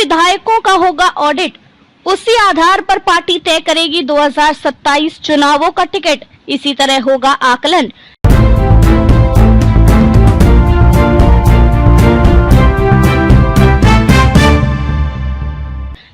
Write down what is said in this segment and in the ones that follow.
विधायकों का होगा ऑडिट, उसी आधार पर पार्टी तय करेगी 2027 चुनावों का टिकट। इसी तरह होगा आकलन।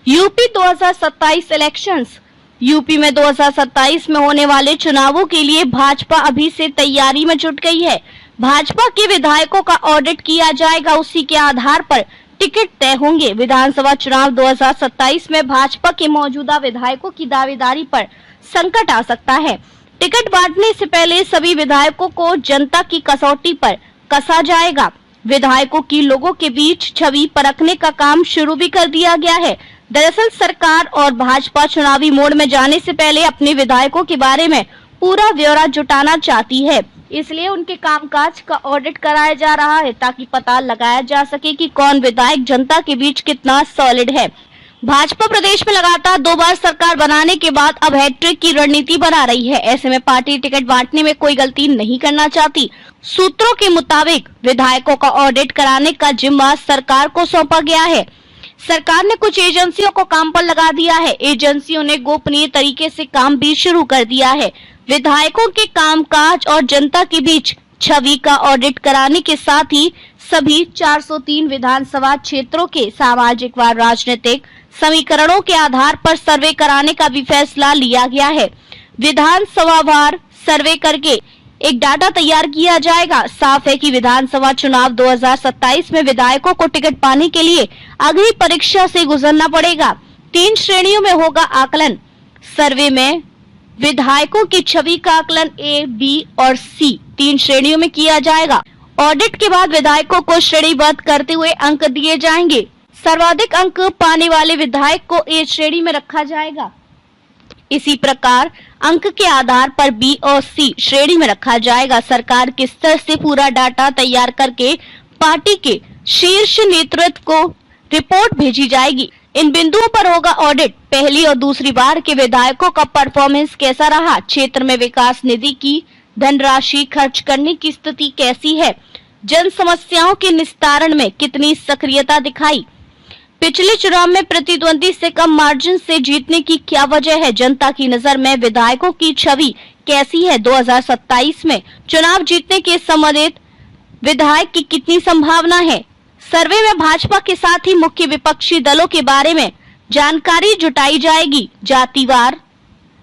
UP 2027 elections. यूपी में 2027 में होने वाले चुनावों के लिए भाजपा अभी से तैयारी में जुट गई है। भाजपा के विधायकों का ऑडिट किया जाएगा, उसी के आधार पर टिकट तय होंगे। विधानसभा चुनाव 2027 में भाजपा के मौजूदा विधायकों की दावेदारी पर संकट आ सकता है। टिकट बांटने से पहले सभी विधायकों को जनता की कसौटी पर कसा जाएगा। विधायकों की लोगों के बीच छवि परखने का काम शुरू भी कर दिया गया है। दरअसल सरकार और भाजपा चुनावी मोड में जाने से पहले अपने विधायकों के बारे में पूरा ब्यौरा जुटाना चाहती है, इसलिए उनके कामकाज का ऑडिट कराया जा रहा है ताकि पता लगाया जा सके कि कौन विधायक जनता के बीच कितना सॉलिड है। भाजपा प्रदेश में लगातार 2 बार सरकार बनाने के बाद अब हैट्रिक की रणनीति बना रही है। ऐसे में पार्टी टिकट बांटने में कोई गलती नहीं करना चाहती। सूत्रों के मुताबिक विधायकों का ऑडिट कराने का जिम्मा सरकार को सौंपा गया है। सरकार ने कुछ एजेंसियों को काम पर लगा दिया है। एजेंसियों ने गोपनीय तरीके से काम भी शुरू कर दिया है। विधायकों के कामकाज और जनता के बीच छवि का ऑडिट कराने के साथ ही सभी 403 विधानसभा क्षेत्रों के सामाजिक व राजनीतिक समीकरणों के आधार पर सर्वे कराने का भी फैसला लिया गया है। विधानसभा वार सर्वे करके एक डाटा तैयार किया जाएगा। साफ है कि विधानसभा चुनाव 2027 में विधायकों को टिकट पाने के लिए अग्नि परीक्षा से गुजरना पड़ेगा। 3 श्रेणियों में होगा आकलन। सर्वे में विधायकों की छवि का आकलन A, B और C 3 श्रेणियों में किया जाएगा। ऑडिट के बाद विधायकों को श्रेणीबद्ध करते हुए अंक दिए जाएंगे। सर्वाधिक अंक पाने वाले विधायक को A श्रेणी में रखा जाएगा। इसी प्रकार अंक के आधार पर B और C श्रेणी में रखा जाएगा। सरकार के स्तर से पूरा डाटा तैयार करके पार्टी के शीर्ष नेतृत्व को रिपोर्ट भेजी जाएगी। इन बिंदुओं पर होगा ऑडिट। पहली और दूसरी बार के विधायकों का परफॉर्मेंस कैसा रहा, क्षेत्र में विकास निधि की धनराशि खर्च करने की स्थिति कैसी है, जन समस्याओं के निस्तारण में कितनी सक्रियता दिखाई, पिछले चुनाव में प्रतिद्वंदी से कम मार्जिन से जीतने की क्या वजह है, जनता की नजर में विधायकों की छवि कैसी है, 2027 में चुनाव जीतने के संबंधित विधायक की कितनी संभावना है। सर्वे में भाजपा के साथ ही मुख्य विपक्षी दलों के बारे में जानकारी जुटाई जाएगी। जातिवार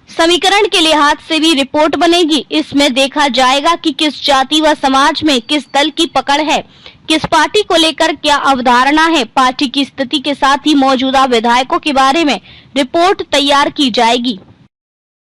समीकरण के लिहाज से भी रिपोर्ट बनेगी। इसमें देखा जाएगा कि किस जाति व समाज में किस दल की पकड़ है, किस पार्टी को लेकर क्या अवधारणा है। पार्टी की स्थिति के साथ ही मौजूदा विधायकों के बारे में रिपोर्ट तैयार की जाएगी।